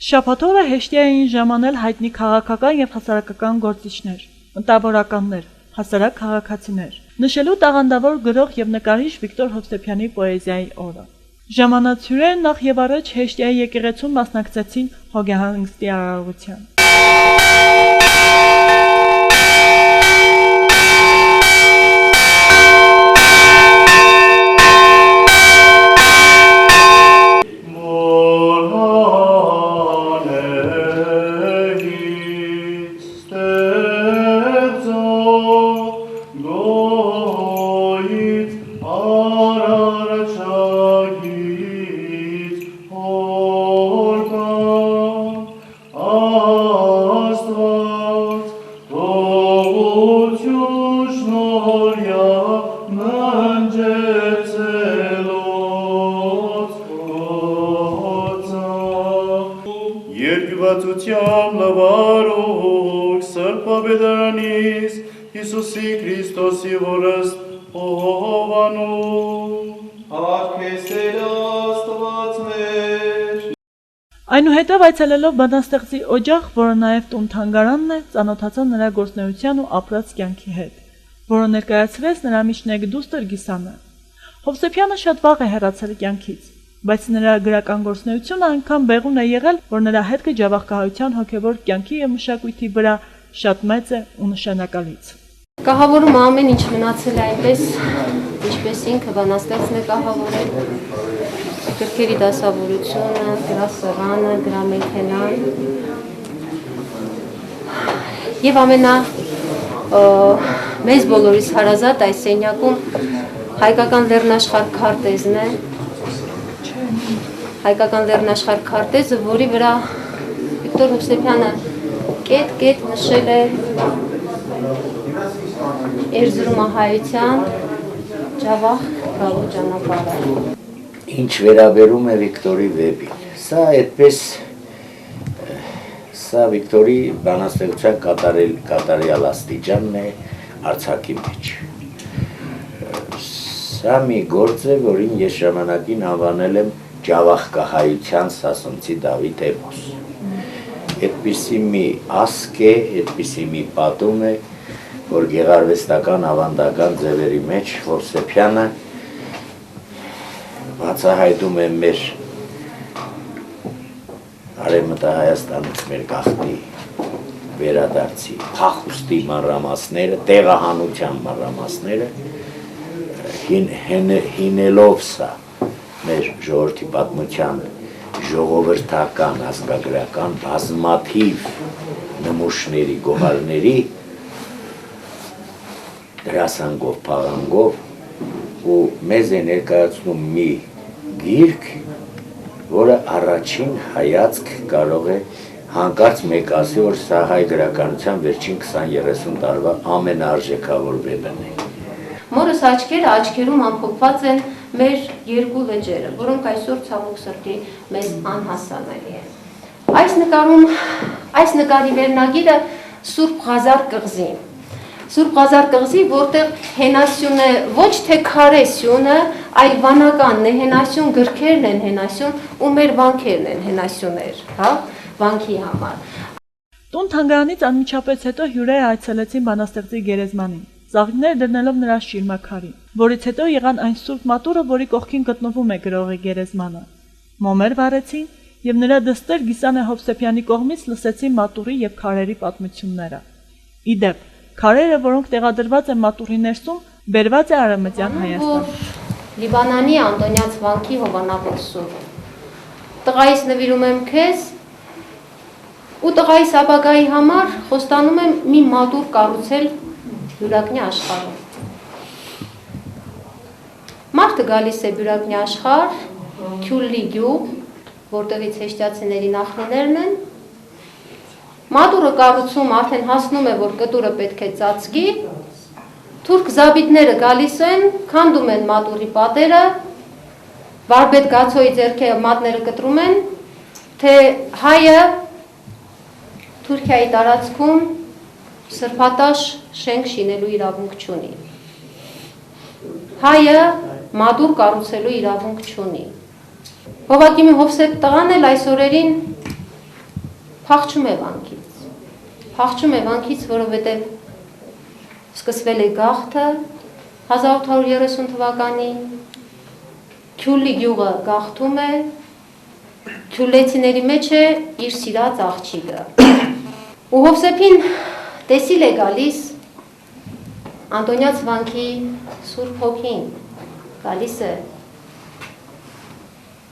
Շաբաթ օրը հեշտի էին ժամանել հայտնի քաղաքական եւ հասարակական գործիչներ, մտավորականներ, հասարակ քաղաքացիներ, նշելու տաղանդավոր գրող եւ նկարիչ Վիկտոր Հովսեփյանի պոեզիայի օրը։ Ժամանած հյուրերը նախ եւ առաջ հեշտիայի եկեղեցում մասնակցեցին հոգեհանգստի արարողության։ Երկյուղացությամբ լավարող սրբաբեդարանից Հիսուսի Քրիստոսի որստ հովանու Արկեսեր Աստված մեր Այնուհետև այցելելով բանաստեղծի օջախ, որը նաև տուն-թանգարանն է, ծանոթացա նրա գործունեության ու ապրած կյանքի հետ, որը ներկայացրեց նրա միջնեկդուստր Գիսանը։ Հովսեփյանը շատ վաղ է հեռացել կյանքից, բայց նրա գրական գործունեությունը այնքան բեղուն է եղել, որ նրա հետքը ջավախքահայության հոգևոր կյանքի եւ մշակույթի վրա շատ մեծ է ու նշանակալից։ Կահավորում ամեն ինչ մնացել է այնպես, ինչպես ինքը բանաստեղծն է կահավորել, գրքերի դասավորությունը, գրասեղանը, գրամեքենան եւ մեծ բոլորիս հարազատ այս սենյակում հայկական լեռնաշխարհ քարտեզն է, հայկական լեռնաշխարհ քարտեզը, որի վրա Վիկտոր Հովսեփյանը կետ նշել է Էրզրումահայության ջավախ գալու ճանապարհը։ Ինչ վերաբերում է Վիկտորի վեպին, սա Վիկտորի բանաստեղծության կատարյալ աստիճանն է Արցախի մեջ։ Սա մի գործ է, որին ես ժամանակին անվանել եմ ջավախքահայության սասունցի Դավիթ էպոս։ Այդպիսի մի ասկ է, այդպիսի մի պատում է, որ գեղարվեստական ավանդական ձևերի մեջ Հովսեփյանը բացահայտում է մեր Արևմտահայաստանից մեր գաղտնի վերադարձի փախուստի մանրամասները, տեղահանության մանրամասները, հինելով սա մեր ժողովրդի պատմության ժողովրդական, ազգագրական բազմաթիվ նմուշների, գոհարների դրասանգով, փաղանգով ու մեզ է ներկայացնում մի գիրք, որը առաջին հայացք կարող է հանկարծ մեկ ասի, որ սա հայ գրականության վերջին 20-30 տարվա ամենաարժեքավոր վեպն է։ Մորս աչքերում ամփոփված են մեր երկու լեջերը, որոնք այսօր ցավոք սրտի մեզ անհասանելի են։ Այս նկարի վերնագիրը Սուրբ Ղազար կղզի։ Սուրբ Ղազար կղզի, որտեղ հենասյուն է ոչ թե քարե սյունը, այլ վանականն է հենասյուն, գրքերն են հենասյուն ու մեր վանքերն են հենասյուններ, հա, վանքի համար։ Տուն-թանգարանից անմիջապես հետո հյուրերը այցելեցին բանաստեղծի գերեզմանին, ծաղիկներ դնելով նրա շիրմաքարին, որից հետո եղան այն սուրբ մատուրը, որի կողքին գտնվում է գրողի գերեզմանը։ Մոմեր վառեցին եւ նրա դստեր Գիսանը Հովսեփյանի կողմից լսեցին մատուրի եւ քարերի պատմությունները։ Իդեպ, քարերը, որոնք տեղադրված են մատուրի ներսում, բերված է Արևմտյան Հայաստանից։ Լիբանանի Անդոնյաց վանքի հովանավոր սուրբ։ Տղայիս նվիրում եմ քեզ ու տղայիս ապագայի համար խոստանում եմ մի մատուր կառուցել Բյուրակնի աշխարհում։ Մարդը գալիս է Բյուրակնի աշխարհ, Քյուլլի գյուղ, որտեղից հեշտյացիների նախնիներն են։ Մատուրը կառուցում արդեն հասնում է, որ կտուրը պետք է ծածկի, թուրք զաբիթները գալիս են, քանդում են մատուրի պատերը, վարպետ Գացոյի ձեռքը մատները կտրում են, թե հայը Թուրքիայի տարածքում սրբատաշ շենք շինելու իրավունք չունի։ Հայը մատուր կառուցելու իրավունք չունի։ Հովակիմի Հովսեփ տղան էլ այս օրերին փախչում է վանքից։ Փախչում է վանքից, որովհետև սկսվել է գաղթը 1830 թվականին, Քյուլի գյուղը գաղթում է, քյուլեցիների մեջ է իր սիրած աղջիկը։ Ու Հովսեփին տեսիլ է գալիս Անտոնյաց վանքի Սուրբ Հոգին, գալիս է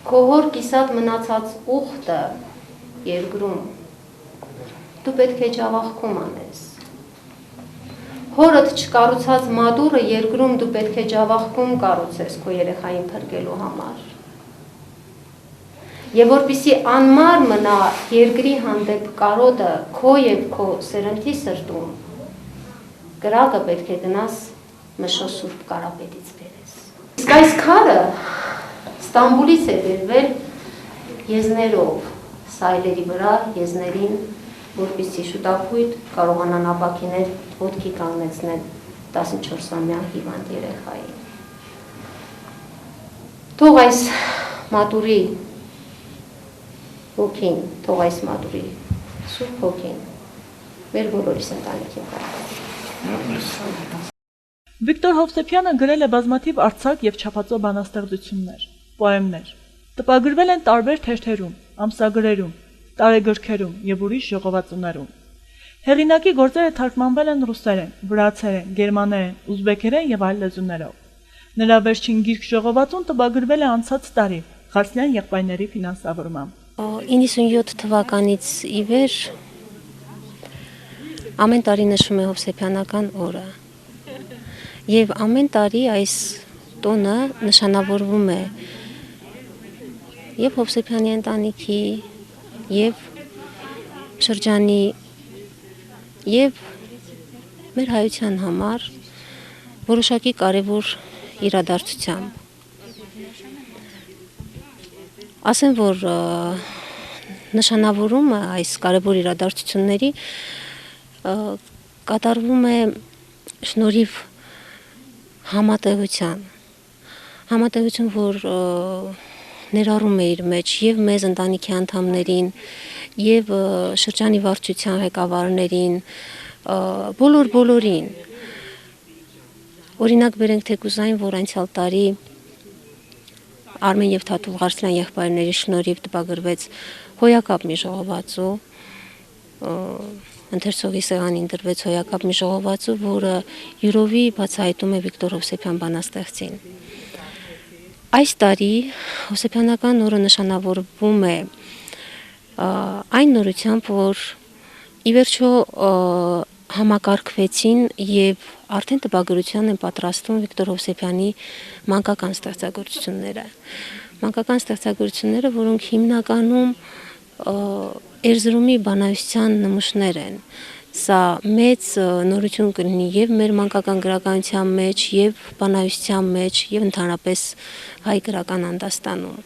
քո հոր կիսատ մնացած ուխտը երկրում, դու պետք է ջավախքում անես։ Հորդ չկառուցած մադուրը երկրում դու պետք է ջավախքում կառուցես քո երեխային փրկելու համար։ Եվ որպեսզի անմար մնա երկրի հանդեպ կարոտը քո եւ քո սերնդի սրտում, կրակը պետք է գնաս Մշո Սուրբ Կարապետից բերես։ Իսկ այս քարը Ստամբուլից է բերվել եզներով, սայլերի վրա եզներին, որպեսզի շուտապույտ կարողանան ապակիներ ոտքի կանգնեցնել 14-ամյա հիվանդ երեխային։ Թող այս մատուրի հոգին, թող այս մատուրի Սուրբ Հոգին մեր բոլորիս ընտանիքին կարգի։ Վիկտոր Հովսեփյանը գրել է բազմաթիվ արձակ եւ չափածո բանաստեղծություններ, պոեմներ։ Տպագրվել են տարբեր թերթերում, ամսագրերում, տարեգրքերում եւ ուրիշ ժողովածուներում։ Հեղինակի գործերը թարգմանվել են ռուսերեն, վրացերեն, գերմաներեն, ուզբեկերեն եւ այլ լեզուներով։ Նրա վերջին գիրք ժողովածուն տպագրվել է անցած տարի Ղարսլյան եղբայրների ֆինանսավորմամբ։ 97 թվականից ի վեր ամեն տարի նշում է Հովսեփյանական օրը։ Եվ ամեն տարի այս տոնը նշանավորվում է եւ Հովսեփյանի ընտանիքի, եւ շրջանի, եւ մեր հայության համար որոշակի կարևոր իրադարձությամբ։ Ասեմ, որ նշանավորումը այս կարևոր իրադարձությունների կատարվում է շնորհիվ համատեղության, որ ներառում է իր մեջ եւ մեզ ընտանիքի անդամներին, եւ շրջանի վարչության ղեկավարներին, բոլորին։ Օրինակ բերենք թեկուզ այն, որ անցյալ տարի Արմեն եւ Թաթուլ Ղարսլյան եղբայրների շնորհիվ տպագրվեց հոյակապ մի ժողովածու, ընթերցողի սեղանին դրվեց հոյակապ մի ժողովածու, որը յուրովի բացահայտում է Վիկտոր Հովսեփյան բանաստեղծին։ Այս տարի Հովսեփյանական օրը նշանավորվում է այն նորությամբ, որ ի վերջո համակարգվեցին եւ արդեն տպագրության են պատրաստվում Վիկտոր Հովսեփյանի մանկական ստեղծագործությունները, որոնք հիմնականում Էրզրումի բանահյուսության նմուշներ են։ Սա մեծ նորություն կլինի եւ մեր մանկական գրականության մեջ, եւ բանահյուսության մեջ, եւ ընդհանրապես հայ գրական անդաստանում։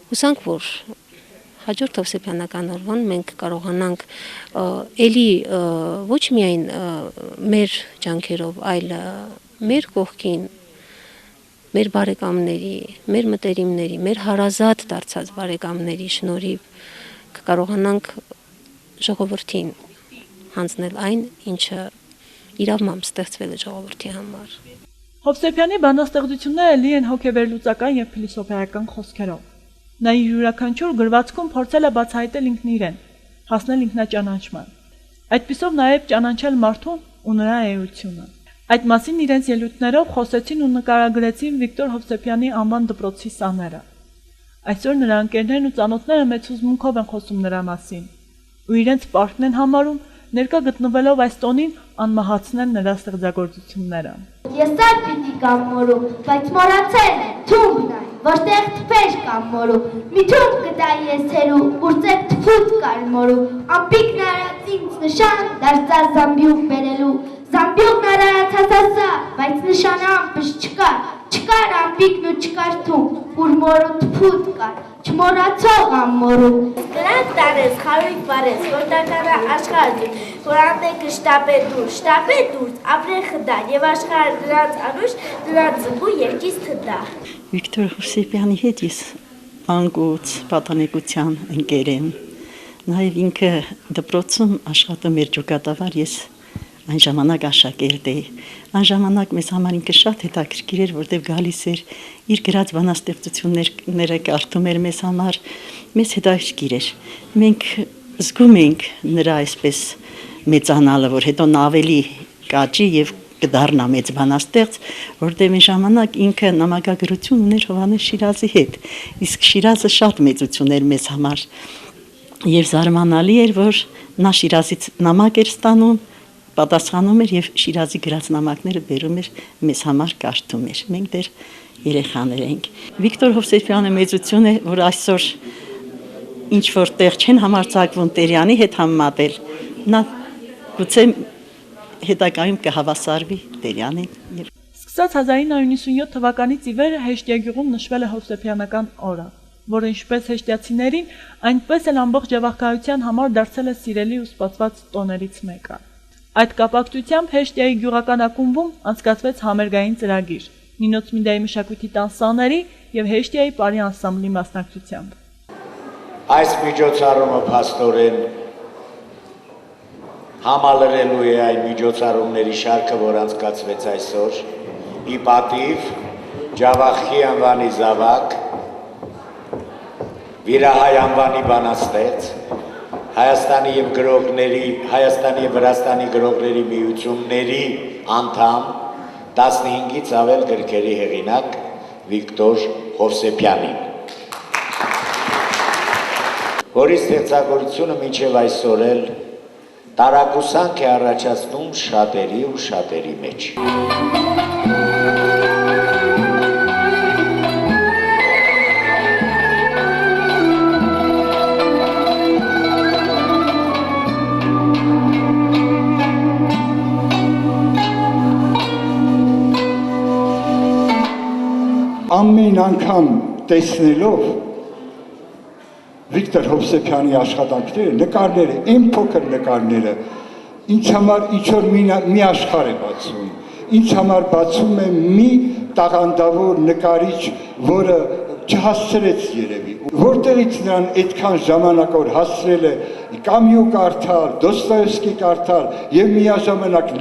Հուսանք, որ հաջորդ Հովսեփյանական օրվան մենք կարողանանք էլի ոչ միայն մեր ջանքերով, այլ մեր կողքին, մեր բարեկամների, մեր մտերիմների, մեր հարազատ դարձած բարեկամների շնորհիվ կկարողանանք ժողովրդին հանձնել այն, ինչը իրավամբ ստեղծվել է ժողովրդի համար։ Հովսեփյանի բանաստեղծությունները լի են հոգեվերլուծական եւ փիլիսոփայական խոսքերով։ Նա իր յուրաքանչյուր գրվածքում փորձել է բացահայտել ինքն իրեն, հասնել ինքնաճանաչման։ Այդպիսով նաև ճանաչել մարդուն ու նրա էությունը։ Այդ մասին իրենց ելույթներով խոսեցին ու նկարագրեցին Վիկտոր Հովսեփյանի անվան դպրոցի սաները։ Այսօր նրա ընկերներն ու ծանոթները մեծ հուզմունքով են խոսում նրա մասին, ու իրենց պարտքն են համարում ներկա գտնվելով այս տոնին անմահացնել նրա ստեղծագործությունները։ Ես այդ պիտի կամ մորում, բայց մորացել են, թումբն այն, որտեղ թփեր կամ մորում, մի թումբ կտա ես հերու, որտեղ թփուտ կար մորում, ամպիկն արած ինձ նշան, դարձա զամբյուղ բերելու, զամբյուղն արած հասասա, բայց նշանը ամպշ չկար ամպիկն ու չկար թումբ, որ մորու թփուտ կար, չմորացող ամորում։ Դրանք տարես, խարույկ վարես, որ տակարա աշխարհին, որ անդեկը շտապե դուրս, ապրեն խդա, եւ աշխարհը դրանց անուշ, դրանց զգու երկից թդա։ Վիկտոր Հովսեփյանի հետ ես անգուց պատանեկության ընկեր եմ, Նաև ինքը դպրոցում աշխատում էր ջոկատավար, ես այն ժամանակ աշակերտ էի։ Այն ժամանակ մեզ համար ինքը շատ հետաքրքիր էր, որտեղ գալիս էր իր գրած բանաստեղծությունները կարդում էր մեզ համար, մեզ հետաքրքիր էր։ Մենք զգում ենք նրա այսպես մեծանալը, որ հետո նա ավելի կաճի եւ կդառնա մեծ բանաստեղծ, որտեղ մի ժամանակ ինքը նամակագրություն ուներ Հովհաննես Շիրազի հետ։ Իսկ Շիրազը շատ մեծություն էր մեզ համար։ Եվ զարմանալի էր, որ նա Շիրազից նամակ էր ստանում, պատասխանում էր եւ Շիրազի գրած նամակները բերում էր մեզ համար կարդում էր։ Մենք դեռ երեխաներ ենք։ Վիկտոր Հովսեփյանը մեծություն է, որ այսօր ինչ որտեղ չեն համարձակվում Տերյանի հետ համեմատել, նա գուցե հետագայում կհավասարվի Տերյանին։ Սկսած 1997 թվականից ի վեր Հեշտիագյուղում նշվել է Հովսեփյանական օրը, որը ինչպես հեշտիացիներին, այնպես էլ ամբողջ Ջավախքայության համար դարձել է սիրելի ու սպասված տոներից մեկը։ Այդ կապակցությամբ Հեշտիայի գյուղական ակումբում անցկացվեց համերգային ծրագիր Նինոց Միդայի մշակույթի տանսաների եւ Հեշտիայի պարի անսամբլի մասնակցությամբ։ Այս միջոցառումը փաստորեն համալրելու է այն միջոցառումների շարքը, որ անցկացվեց այսօր, ի պատիվ Ջավախքի անվանի զավակ, Վիրահայ անվանի բանաստեղծ, Հայաստանի եւ Վրաստանի գրողների միությունների անդամ 15-ից ավել գրքերի հեղինակ Վիկտոր Հովսեփյանին, որի ստեղծագործությունը մինչև այսօր էլ տարակուսանք է առաջացնում շատերի ու շատերի մեջ։ Ամեն անգամ տեսնելով Վիկտոր Հովսեփյանի աշխատանքները, նկարները, այն փոքր նկարները, ինձ համար ինչ-որ մի աշխարհ է բացում, ինձ համար բացում է մի տաղանդավոր նկարիչ, որը չհասցրեց երևի, որտեղից նրան այդքան ժամանակ որ հասցրել է Կամյու կարդալ, Դոստոևսկի կարդալ եւ միաժամանակ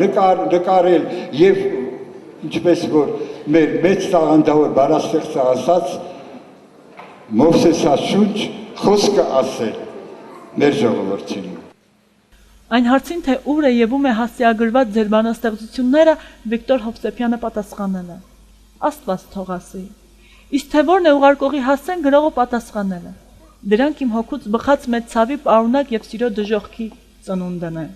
նկարել եւ ինչպես որ մեր մեծ տաղանդավոր բանաստեղծը ասաց, Մովսեսաշունչ խոսքը ասել մեր ժողովրդին։ Այն հարցին, թե ուր է եւ ում է հասցեագրված ձեր բանաստեղծությունները, Վիկտոր Հովսեփյանը պատասխանել է. Աստված թող ասի։ Իսկ թե որն է ուղարկողի հասցեն, գրողը պատասխանել է. Դրանք իմ հոգուց բխած մեծ ցավի պարունակ եւ սիրո դժոխքի ծնունդն է։